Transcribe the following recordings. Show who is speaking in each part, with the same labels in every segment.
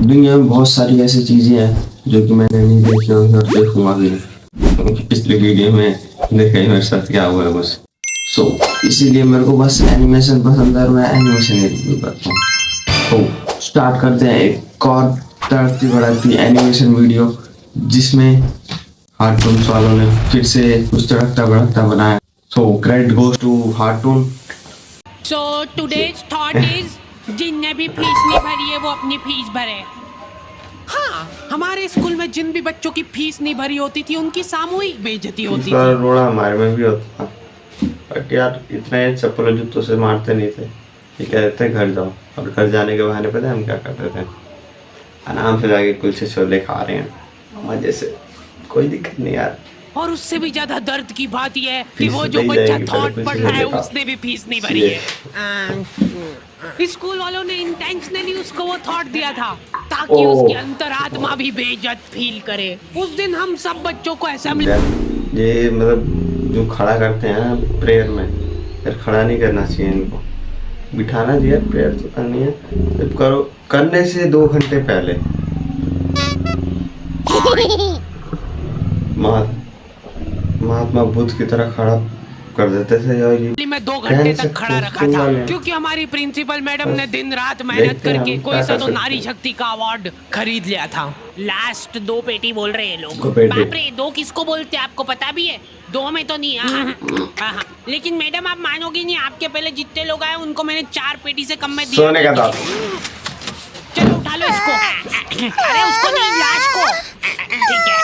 Speaker 1: दुनिया में बहुत सारी ऐसी चीजें हैं जो कि मैंने नहीं देखी होंगी और देखूंगा भी नहीं, क्योंकि पिछली वीडियो में देखा ही मेरे साथ क्या हुआ है बस। इसीलिए मेरे को बस एनिमेशन पसंद है और मैं एनिमेशन ही रिव्यू करता हूँ। तो स्टार्ट करते हैं एक और तड़कती भड़कती एनिमेशन वीडियो, जिसमें हार्टून्स वालों ने फिर से कुछ तड़कता भड़कता बनाया। सो क्रेडिट गोज टू हार्टून।
Speaker 2: So today's thought is जिनने भी फीस नहीं भरी है वो अपनी फीस भरे। हाँ, हमारे स्कूल में जिन भी बच्चों की फीस नहीं भरी होती थी उनकी सामूहिक बेइज्जती होती थी।
Speaker 1: रोड़ा हमारे में भी होता था, बट यार इतने चप्पल जूतों से मारते नहीं थे। ये कहते थे घर जाओ, और घर जाने के बहाने पता है हम क्या करते थे? आराम से जाके कुलचे छोले खा रहे हैं मजे से, कोई दिक्कत नहीं यार।
Speaker 2: और उससे भी ज्यादा दर्द की बात यह है कि वो जो बच्चा थॉट पढ़ रहा है उसने भी फीस नहीं भरी है। स्कूल वालों ने इंटेंशनली उसको वो थॉट दिया था ताकि उसकी अंतरात्मा भी बेइज्जत फील करे। उस दिन हम सब बच्चों को असेंबली,
Speaker 1: ये मतलब जो खड़ा करते हैं ना प्रेयर में, यार खड़ा नहीं करना चाहिए इनको, बिठाना चाहिए। प्रेयर तो करनी है, जब करो करने से 2 घंटे पहले महात्मा बुद्ध की तरह खड़ा कर देते थे। और ये
Speaker 2: मैं 2 घंटे तक खड़ा रखा था क्योंकि हमारी प्रिंसिपल मैडम ने दिन रात मेहनत करके कोई सा तो नारी शक्ति का अवार्ड खरीद लिया था। लास्ट 2 पेटी बोल रहे हैं लोग। बाप रे, 2 किसको बोलते हैं आपको पता भी है? 2 में तो नहीं। हाँ। लेकिन मैडम आप मानोगी नहीं, आपके पहले जितने लोग आए उनको मैंने 4 पेटी से कम में दिया।
Speaker 1: सोने का था।
Speaker 2: चलो उठा लो इसको। अरे उसको नहीं, लाश को। ठीक है।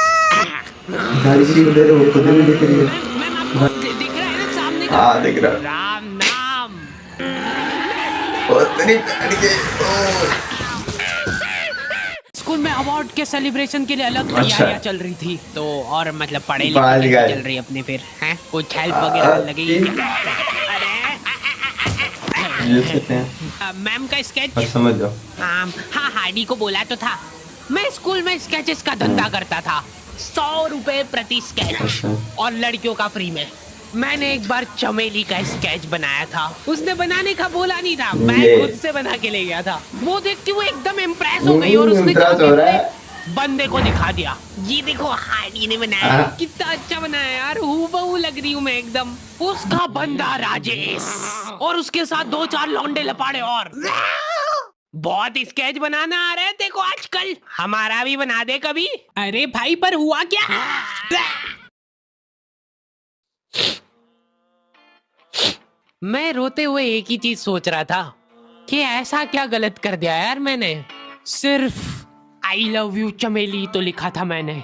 Speaker 1: दे रहे हो, खुद नहीं दिख रही है।
Speaker 2: दिख रहा है ना सामने का?
Speaker 1: हाँ दिख रहा है।
Speaker 2: राम नाम। स्कूल में अवार्ड के सेलिब्रेशन के लिए अलग तैयारियां चल रही थी, तो और मतलब पढ़े लिखे चल रही अपने फिर हैं कुछ हेल्प वगैरह लगेगी। मैम का स्केच
Speaker 1: समझ जाओ।
Speaker 2: हाँ हार्डी को बोला तो था। मैं स्कूल में स्केचेस का धंधा करता था, 100 रुपए प्रति स्केच और लड़कियों का फ्री में। मैंने एक बार चमेली का स्केच बनाया था, उसने बनाने का बोला नहीं था, मैं खुद से बना के ले गया था। वो देखती वो एकदम इम्प्रेस हो गई और उसने बंदे को दिखा दिया, ये देखो हार्डी ने बनाया, कितना अच्छा बनाया यार, हूबहू लग रही हूँ मैं एकदम। उसका बंदा राजेश और उसके साथ 2-4 लौंडे लपाड़े और बहुत स्केच बनाना आ रहा है देखो आजकल, हमारा भी बना दे कभी। अरे भाई पर हुआ क्या? मैं रोते हुए एक ही चीज सोच रहा था कि ऐसा क्या गलत कर दिया यार मैंने। सिर्फ आई लव यू चमेली तो लिखा था मैंने।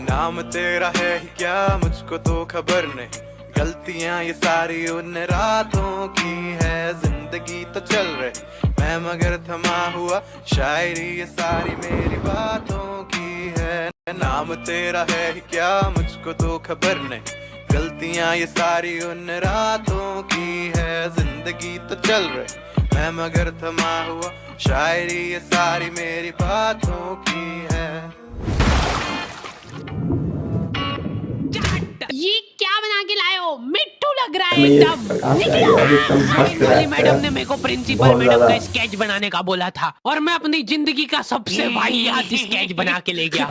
Speaker 3: नाम तेरा है ही क्या मुझको तो खबर नहीं, गलतियां ये सारी उन रातों की है, जिंदगी तो चल रही मैं मगर थमा हुआ, शायरी ये सारी मेरी बातों की है। नाम तेरा है ही क्या मुझको तो खबर नहीं, गलतियां ये सारी उन रातों की है, जिंदगी तो चल रही मैं मगर थमा हुआ, शायरी ये सारी मेरी बातों की है।
Speaker 2: ये क्या बना के लाए हो? मिट्टू लग रहा है एकदम। मैडम ने मेरे को प्रिंसिपल मैडम का स्केच बनाने का बोला था और मैं अपनी जिंदगी का सबसे वाहियात स्केच बना के ले गया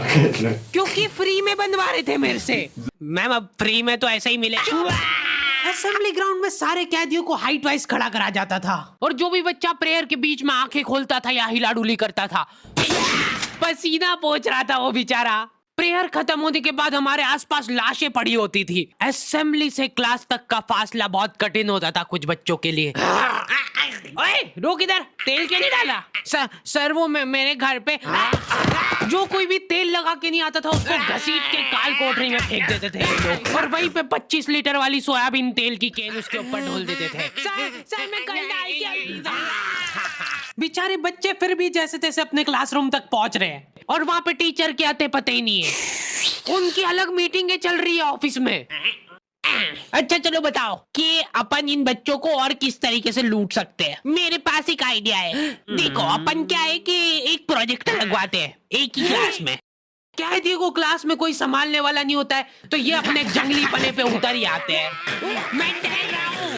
Speaker 2: क्योंकि फ्री में बनवा रहे थे मेरे से। मैम अब फ्री में तो ऐसा ही मिले। असेंबली ग्राउंड में सारे कैदियों को हाइट वाइज खड़ा करा जाता था और जो भी बच्चा प्रेयर के बीच में आंखें खोलता था या हिलाडुली करता था, पसीना पोंछ रहा था वो बेचारा। प्रेयर खत्म होने के बाद हमारे आसपास लाशें पड़ी होती थी। असेंबली से क्लास तक का फासला बहुत कठिन होता था कुछ बच्चों के लिए। ओए रोक इधर, तेल क्यों नहीं डाला? सर वो मेरे घर पे जो कोई भी तेल लगा के नहीं आता था उसको घसीट के काल कोठरी में फेंक देते थे लोग, और वहीं पे 25 लीटर वाली सोयाबीन तेल की केन उसके ऊपर ढोल देते थे। सर मैं कल डाल के बेचारे बच्चे फिर भी जैसे तैसे अपने क्लासरूम तक पहुंच रहे हैं और वहां पे टीचर के आते पता ही नहीं है। उनकी अलग मीटिंगें चल रही है ऑफिस में। अच्छा चलो बताओ कि अपन इन बच्चों को और किस तरीके से लूट सकते हैं। मेरे पास एक आइडिया है। देखो अपन क्या है कि एक प्रोजेक्टर लगवाते हैं एक ही क्लास में, कैदी को क्लास में कोई संभालने वाला नहीं होता है तो ये अपने जंगली पने पे उतर ही आते हैं। मैं डर रहा हूँ।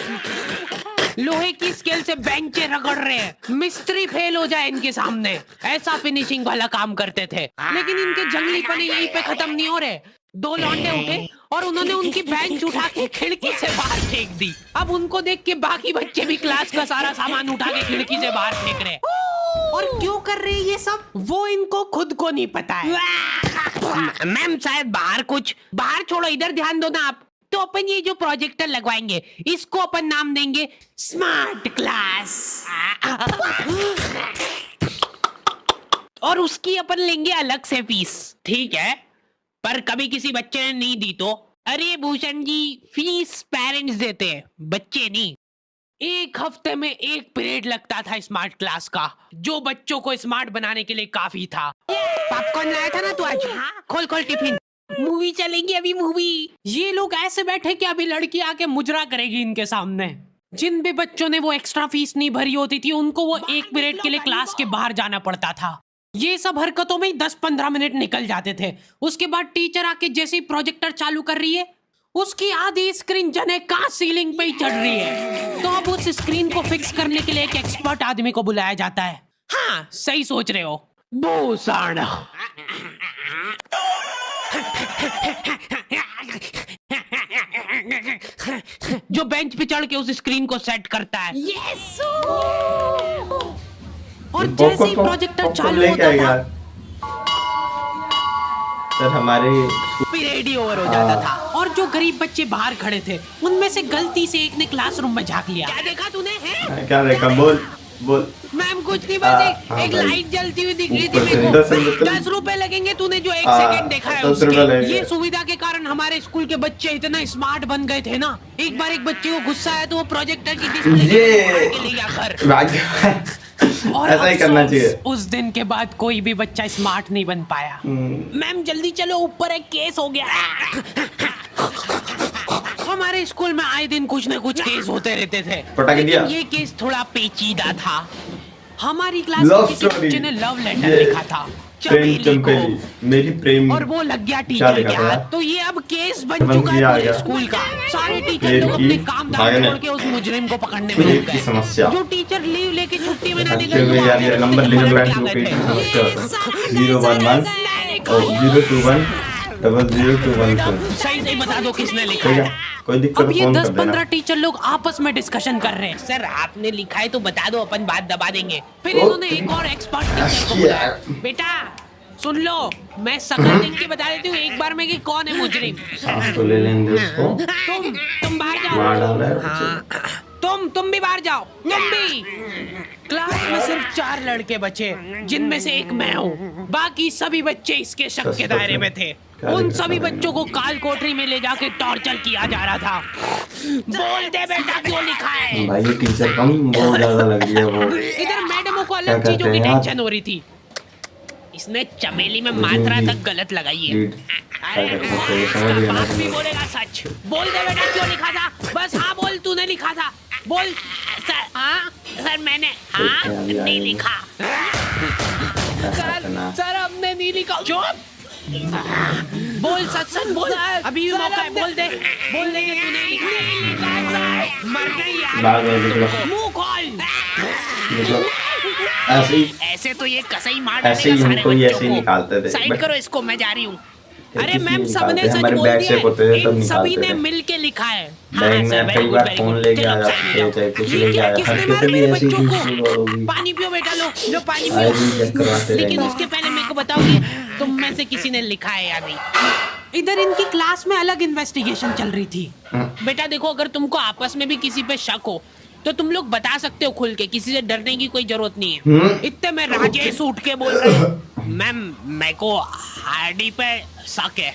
Speaker 2: लोहे की स्केल से बेंचे रगड़ रहे हैं, मिस्त्री फेल हो जाए इनके सामने, ऐसा फिनिशिंग वाला काम करते थे। लेकिन इनके जंगली पने यहीं पे खत्म नहीं हो रहे। 2 लौंडे उठे और उन्होंने उनकी बेंच उठा के खिड़की से बाहर फेंक दी। अब उनको देख के बाकी बच्चे भी क्लास का सारा सामान उठा के खिड़की से बाहर फेंक रहे। और क्यों कर रहे हैं ये सब, वो इनको खुद को नहीं पता है। मैम शायद बाहर छोड़ो, इधर ध्यान दो ना आप। तो अपन ये जो प्रोजेक्टर लगवाएंगे इसको अपन नाम देंगे स्मार्ट क्लास। और उसकी अपन लेंगे अलग से फीस, ठीक है? पर कभी किसी बच्चे ने नहीं दी तो? अरे भूषण जी, फीस पेरेंट्स देते हैं, बच्चे नहीं। 1 हफ्ते में 1 पीरियड लगता था स्मार्ट क्लास का, जो बच्चों को स्मार्ट बनाने के लिए काफी था। पॉपकॉर्न लाया था ना तू आज? खोल टिफिन, मूवी चलेगी अभी मूवी। ये लोग ऐसे बैठे कि अभी लड़की आके मुजरा करेगी इनके सामने। जिन भी बच्चों ने वो एक्स्ट्रा फीस नहीं भरी होती थी उनको वो 1 पीरियड के लिए क्लास के बाहर जाना पड़ता था। ये सब हरकतों में ही 10-15 मिनट निकल जाते थे। उसके बाद टीचर आके जैसे ही प्रोजेक्टर चालू कर रही है उसकी आधी स्क्रीन जने का सीलिंग पे ही चढ़ रही है। तो अब उस स्क्रीन को फिक्स करने के लिए एक एक्सपर्ट आदमी को बुलाया जाता है। हाँ, सही सोच रहे हो भूषण। जो बेंच पे चढ़ के उस स्क्रीन को सेट करता है। यस। और जैसे ही प्रोजेक्टर चालू होता था
Speaker 1: सर हमारे
Speaker 2: पीरियड ही ओवर हो जाता था। और जो गरीब बच्चे बाहर खड़े थे उनमें से गलती से एक ने क्लासरूम में झांक लिया। क्या देखा तूने? है
Speaker 1: क्या देखा? बोल।
Speaker 2: मैम कुछ नहीं, बस एक लाइट जलती हुई दिख रही थी मेरे को। 10 रुपए लगेंगे, तूने जो 1 सेकंड देखा है उसके। ये सुविधा के कारण हमारे स्कूल के बच्चे इतना स्मार्ट बन गए थे ना। एक बार एक बच्चे को गुस्सा आया तो वो प्रोजेक्टर की डिस्प्ले ले गया घर। और ऐसा ही करना चाहिए। उस दिन के बाद कोई भी बच्चा स्मार्ट नहीं बन पाया। मैम जल्दी चलो, ऊपर एक केस हो गया। हमारे स्कूल में आए दिन कुछ न कुछ केस होते रहते थे, लेकिन ये केस थोड़ा पेचीदा था। हमारी क्लास के किसी बच्चे ने लव लेटर लिखा था चमेली को,
Speaker 1: मेरी प्रेम,
Speaker 2: और वो लग गया टीचर के हाथ। तो ये अब केस बन चुका है पूरे स्कूल का। सारे टीचर लोग अपने काम धाम छोड़ के उस मुजरिम को पकड़ने में लग गए। जो टीचर लीव लेके छुट्टी मनाने गए सही बता दो किसने लिखा है। अब ये 10-15 टीचर लोग आपस में डिस्कशन कर रहे हैं। सर आपने लिखा है तो बता दो, अपन बात दबा देंगे। फिर इन्होंने एक और एक्सपर्ट टीचर को बुलाया। बेटा सुन लो, मैं शक्ल देख के बता देती हूँ एक बार में कि कौन है मुजरिम।
Speaker 1: तो ले लेंगे उसको।
Speaker 2: तुम बाहर जाओ। तुम भी बाहर जाओ। तुम भी। क्लास में सिर्फ 4 लड़के बचे, जिनमें से एक मैं हूँ। बाकी सभी बच्चे इसके शक के दायरे में थे। उन सभी बच्चों को काल कोठरी में ले जाके टॉर्चर किया जा रहा था। बोल दे बेटा क्यों लिखा है?
Speaker 1: भाई टीचर कम बहुत ज्यादा लग रही है वो।
Speaker 2: इधर मैडमों को अलग चीजों की टेंशन हो रही थी। इसने चमेली में मात्रा तक गलत लगाई है। बात भी बोलेगा सच। बोल दे बेटा क्यों लिखा था? बस हाँ बोल, तूने लिखा था। बोल। सर मैंने नहीं लिखा। सर हमने नहीं लिखा। चुप। बोल सच बोल, अभी भी मौका है। बोल दे कि तूने लिखा। मर गई यार। मुंह खोल। ऐसे तो ये कसई मार डालेगा सारे बच्चों को। साइड करो इसको, मैं जा रही हूँ। अरे मैम सबने सच बोल दिया, इन सभी ने मिल के लिखा है।
Speaker 1: कई बार फोन लेके आ जाते हैं, चाहे कुछ लेके आ जाते हैं।
Speaker 2: पानी पियो बेटा, लो पानी पियो। लेकिन उसके पहले मेरे को बताओगे तुम में से किसी ने लिखा है या नहीं? इधर इनकी क्लास में अलग इन्वेस्टिगेशन चल रही थी। बेटा देखो, अगर तुमको आपस में भी किसी पे शक हो तो तुम लोग बता सकते हो खुल के, किसी से डरने की कोई जरूरत नहीं है। इतने में राजेश उठ के बोल रहे, मैम मेरे को हार्डी पे शक है।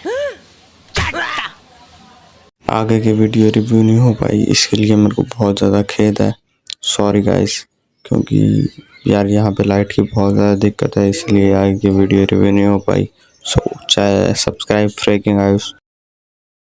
Speaker 4: आगे की वीडियो रिव्यू नहीं हो पाई, इसके लिए मेरे को बहुत ज़्यादा खेद है। सॉरी गाइस, क्योंकि यार यहाँ पे लाइट की बहुत ज़्यादा दिक्कत है, इसलिए आगे की वीडियो रिव्यू नहीं हो पाई। सो चाहे सब्सक्राइब फ्रेकिंग आयुष।